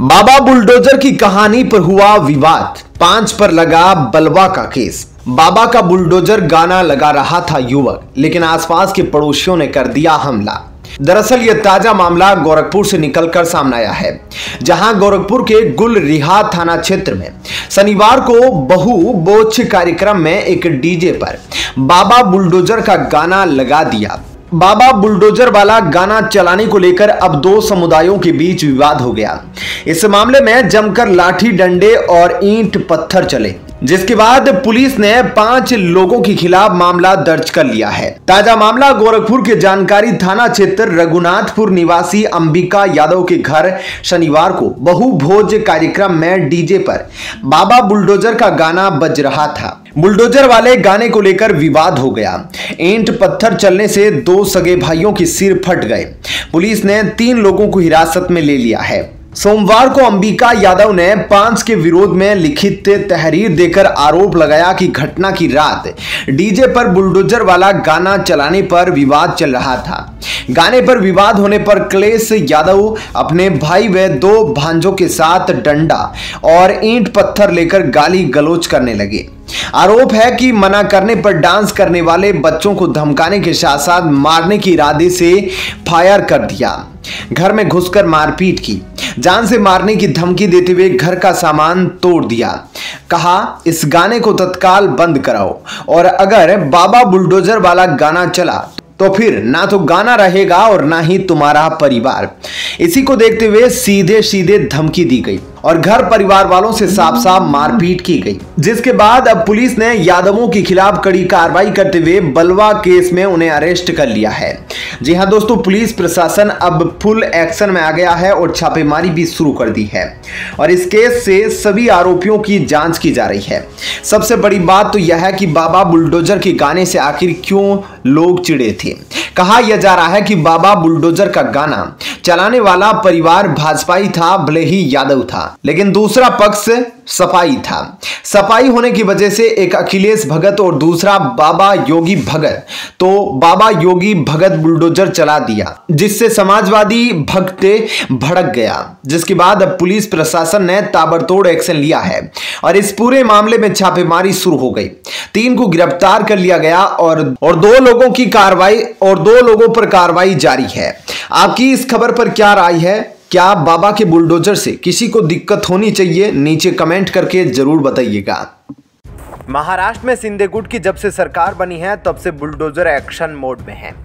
बाबा bulldozer की कहानी पर हुआ विवाद, 5 पर लगा बलवा का केस। बाबा का बुलडोजर गाना लगा रहा था युवक, लेकिन आसपास के पड़ोसियों ने कर दिया हमला। दरअसल यह ताजा मामला गोरखपुर से निकलकर सामने आया है, जहां गोरखपुर के गुलरिहा थाना क्षेत्र में शनिवार को बहु बोझ कार्यक्रम में एक डीजे पर बाबा बुलडोजर का गाना लगा दिया। बाबा बुलडोजर वाला गाना चलाने को लेकर अब दो समुदायों के बीच विवाद हो गया। इस मामले में जमकर लाठी डंडे और ईंट पत्थर चले, जिसके बाद पुलिस ने 5 लोगों के खिलाफ मामला दर्ज कर लिया है। ताजा मामला गोरखपुर के जानकारी थाना क्षेत्र रघुनाथपुर निवासी अंबिका यादव के घर शनिवार को बहुभोज कार्यक्रम में डीजे पर बाबा बुलडोजर का गाना बज रहा था। बुलडोजर वाले गाने को लेकर विवाद हो गया। ईंट पत्थर चलने से 2 सगे भाइयों के सिर फट गए। पुलिस ने 3 लोगों को हिरासत में ले लिया है। सोमवार को अंबिका यादव ने 5 के विरोध में लिखित तहरीर देकर आरोप लगाया कि घटना की रात डीजे पर बुलडोजर वाला गाना चलाने पर विवाद चल रहा था। गाने पर विवाद होने पर क्लेश यादव अपने भाई व 2 भांजों के साथ डंडा और ईंट पत्थर लेकर गाली गलौज करने लगे। आरोप है कि मना करने पर डांस करने वाले बच्चों को धमकाने के साथ साथ मारने के इरादे से फायर कर दिया। घर में घुसकर मारपीट की, जान से मारने की धमकी देते हुए घर का सामान तोड़ दिया। कहा इस गाने को तत्काल बंद कराओ और अगर बाबा बुलडोजर वाला गाना चला तो फिर ना तो गाना रहेगा और ना ही तुम्हारा परिवार। इसी को देखते हुए सीधे सीधे धमकी दी गई और घर परिवार वालों से साफ साफ मारपीट की गई, जिसके बाद अब पुलिस ने यादवों के खिलाफ कड़ी कार्रवाई करते हुए बलवा केस में उन्हें अरेस्ट कर लिया है। जी हां दोस्तों, पुलिस प्रशासन अब फुल एक्शन में आ गया है और छापेमारी भी शुरू कर दी है और इस केस से सभी आरोपियों की जांच की जा रही है। सबसे बड़ी बात तो यह है कि बाबा बुलडोजर के गाने से आखिर क्यों लोग चिढ़े थे। कहा यह जा रहा है कि बाबा बुलडोजर का गाना चलाने वाला परिवार भाजपाई था, भले ही यादव था, लेकिन दूसरा पक्ष सपाई था। सपाई होने की वजह से एक अखिलेश भगत और दूसरा बाबा योगी भगत, तो बाबा योगी भगत बुलडोजर चला दिया, जिससे समाजवादी भक्त भड़क गया, जिसके बाद अब पुलिस प्रशासन ने ताबड़तोड़ एक्शन लिया है और इस पूरे मामले में छापेमारी शुरू हो गई। 3 को गिरफ्तार कर लिया गया और 2 लोगों पर कार्रवाई जारी है। आपकी इस खबर पर क्या राय है? क्या बाबा के बुलडोजर से किसी को दिक्कत होनी चाहिए? नीचे कमेंट करके जरूर बताइएगा। महाराष्ट्र में शिंदे गुट की जब से सरकार बनी है तब से बुलडोजर एक्शन मोड में है।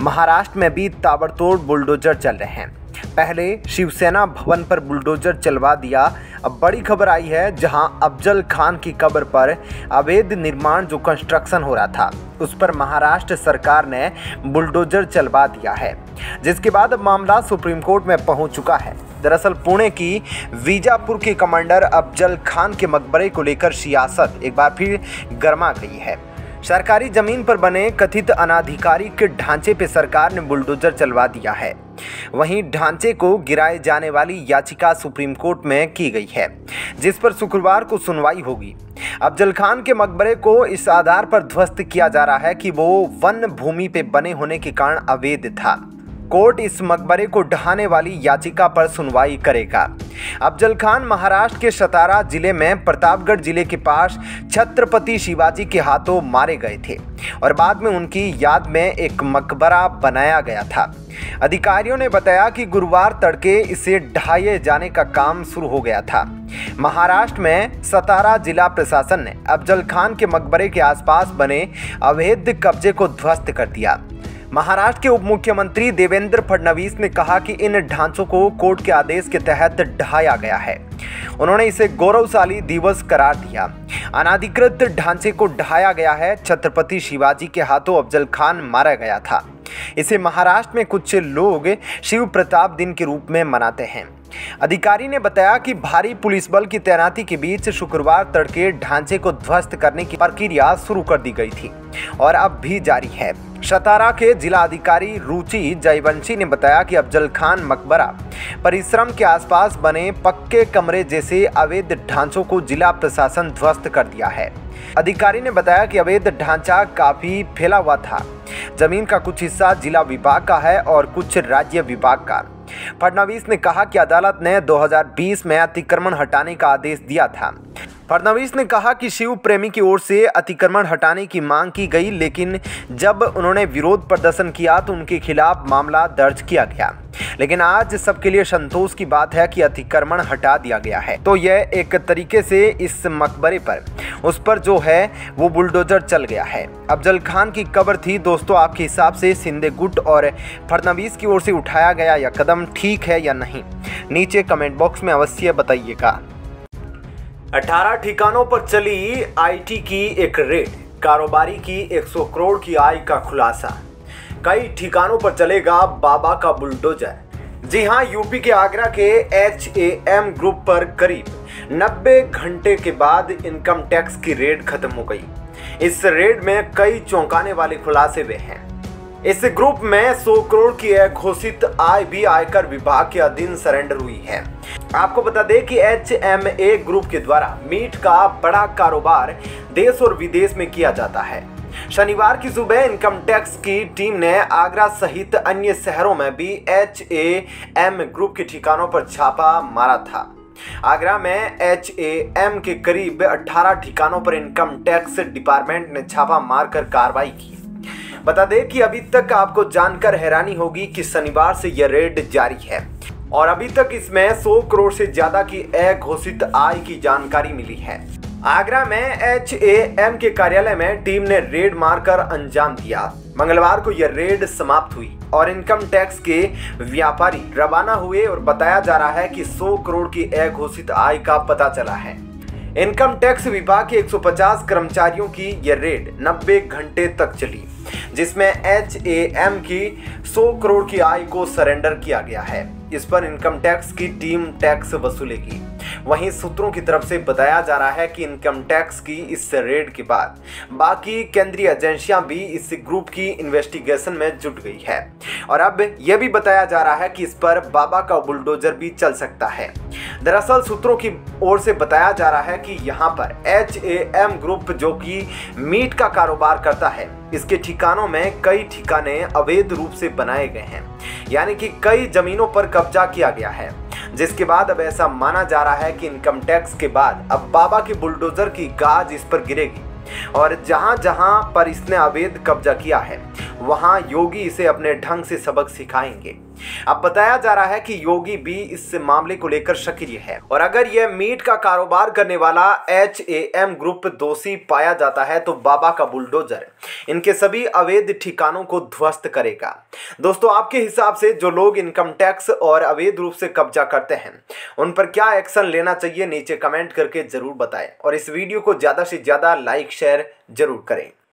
महाराष्ट्र में भी ताबड़तोड़ बुलडोजर चल रहे हैं। पहले शिवसेना भवन पर बुलडोजर चलवा दिया। अब बड़ी खबर आई है, जहां अफजल खान की कब्र पर अवैध निर्माण जो कंस्ट्रक्शन हो रहा था उस पर महाराष्ट्र सरकार ने बुलडोजर चलवा दिया है, जिसके बाद अब मामला सुप्रीम कोर्ट में पहुंच चुका है। दरअसल पुणे की वीजापुर के कमांडर अफजल खान के मकबरे को लेकर सियासत एक बार फिर गर्मा गई है। सरकारी जमीन पर बने कथित अनाधिकारिक ढांचे पे सरकार ने बुलडोजर चलवा दिया है। वहीं ढांचे को गिराए जाने वाली याचिका सुप्रीम कोर्ट में की गई है, जिस पर शुक्रवार को सुनवाई होगी। अफजल खान के मकबरे को इस आधार पर ध्वस्त किया जा रहा है कि वो वन भूमि पे बने होने के कारण अवैध था। कोर्ट इस मकबरे को ढहाने वाली याचिका पर सुनवाई करेगा। अफजल खान महाराष्ट्र के सतारा जिले में प्रतापगढ़ जिले के पास छत्रपति शिवाजी के हाथों मारे गए थे और बाद में उनकी याद में एक मकबरा बनाया गया था। अधिकारियों ने बताया कि गुरुवार तड़के इसे ढहाए जाने का काम शुरू हो गया था। महाराष्ट्र में सतारा जिला प्रशासन ने अफजल खान के मकबरे के आसपास बने अवैध कब्जे को ध्वस्त कर दिया। महाराष्ट्र के उप मुख्यमंत्री देवेंद्र फडणवीस ने कहा कि इन ढांचों को कोर्ट के आदेश के तहत ढहाया गया है। उन्होंने इसे गौरवशाली दिवस करार दिया। अनाधिकृत ढांचे को ढहाया गया है। छत्रपति शिवाजी के हाथों अफजल खान मारा गया था। इसे महाराष्ट्र में कुछ लोग शिव प्रताप दिन के रूप में मनाते हैं। अधिकारी ने बताया कि भारी पुलिस बल की तैनाती के बीच शुक्रवार तड़के ढांचे को ध्वस्त करने की प्रक्रिया शुरू कर दी गई थी और अब भी जारी है। सतारा के जिला अधिकारी रुचि जयवंशी ने बताया कि अफजल खान मकबरा परिसर के आसपास बने पक्के कमरे जैसे अवैध ढांचों को जिला प्रशासन ध्वस्त कर दिया है। अधिकारी ने बताया कि अवैध ढांचा काफी फैला हुआ था। जमीन का कुछ हिस्सा जिला विभाग का है और कुछ राज्य विभाग का। फडणवीस ने कहा कि अदालत ने 2020 में अतिक्रमण हटाने का आदेश दिया था। फडणवीस ने कहा कि शिव प्रेमी की ओर से अतिक्रमण हटाने की मांग की गई, लेकिन जब उन्होंने विरोध प्रदर्शन किया तो उनके खिलाफ मामला दर्ज किया गया। लेकिन आज सबके लिए संतोष की बात है कि अतिक्रमण हटा दिया गया है। तो यह एक तरीके से इस मकबरे पर उस पर जो है वो बुलडोजर चल गया है। अफजल खान की कब्र थी। दोस्तों, आपके हिसाब से शिंदे गुट और फडणवीस की ओर से उठाया गया यह कदम ठीक है या नहीं, नीचे कमेंट बॉक्स में अवश्य बताइएगा। 18 ठिकानों पर चली आईटी की एक रेड, कारोबारी की 100 करोड़ की आय का खुलासा। कई ठिकानों पर चलेगा बाबा का बुलडोजर। जी हां, यूपी के आगरा के HAM ग्रुप पर करीब 90 घंटे के बाद इनकम टैक्स की रेड खत्म हो गई। इस रेड में कई चौंकाने वाले खुलासे हुए हैं। इस ग्रुप में 100 करोड़ की घोषित आय भी आयकर विभाग के अधीन सरेंडर हुई है। आपको बता दें कि HMA ग्रुप के द्वारा मीट का बड़ा कारोबार देश और विदेश में किया जाता है। शनिवार की सुबह इनकम टैक्स की टीम ने आगरा सहित अन्य शहरों में भी HAM ग्रुप के ठिकानों पर छापा मारा था। आगरा में HAM के करीब 18 ठिकानों पर इनकम टैक्स डिपार्टमेंट ने छापा मारकर कार्रवाई की। बता दें कि अभी तक आपको जानकर हैरानी होगी कि शनिवार से यह रेड जारी है और अभी तक इसमें 100 करोड़ से ज्यादा की अघोषित आय की जानकारी मिली है। आगरा में HAM के कार्यालय में टीम ने रेड मारकर अंजाम दिया। मंगलवार को यह रेड समाप्त हुई और इनकम टैक्स के व्यापारी रवाना हुए और बताया जा रहा है कि 100 करोड़ की अघोषित आय का पता चला है। इनकम टैक्स विभाग के 150 कर्मचारियों की यह रेड 90 घंटे तक चली, जिसमें HAM की 100 करोड़ की आय को सरेंडर किया गया है। इस पर इनकम टैक्स की टीम टैक्स वसूलेगी। वहीं सूत्रों की तरफ से बताया जा रहा है कि इनकम टैक्स की इस रेड के बाद बाकी केंद्रीय एजेंसियां भी इस ग्रुप की इन्वेस्टिगेशन में जुट गई है और अब यह भी बताया जा रहा है कि इस पर बाबा का बुलडोजर भी चल सकता है। दरअसल सूत्रों की ओर से बताया जा रहा है कि यहां पर HAM ग्रुप जो कि मीट का कारोबार करता है, इसके ठिकानों में कई ठिकाने अवैध रूप से बनाए गए हैं, यानी कि कई जमीनों पर कब्जा किया गया है, जिसके बाद अब ऐसा माना जा रहा है कि इनकम टैक्स के बाद अब बाबा की बुलडोजर की गाज इस पर गिरेगी और जहां जहां पर इसने अवैध कब्जा किया है वहां योगी इसे अपने ढंग से सबक सिखाएंगे। अब बताया जा रहा है कि योगी भी इस मामले को लेकर सक्रिय है और अगर यह मीट का कारोबार करने वाला HAM ग्रुप दोषी पाया जाता है तो बाबा का बुलडोजर इनके सभी अवैध ठिकानों को ध्वस्त करेगा। दोस्तों, आपके हिसाब से जो लोग इनकम टैक्स और अवैध रूप से कब्जा करते हैं उन पर क्या एक्शन लेना चाहिए, नीचे कमेंट करके जरूर बताएं और इस वीडियो को ज्यादा से ज्यादा लाइक शेयर जरूर करें।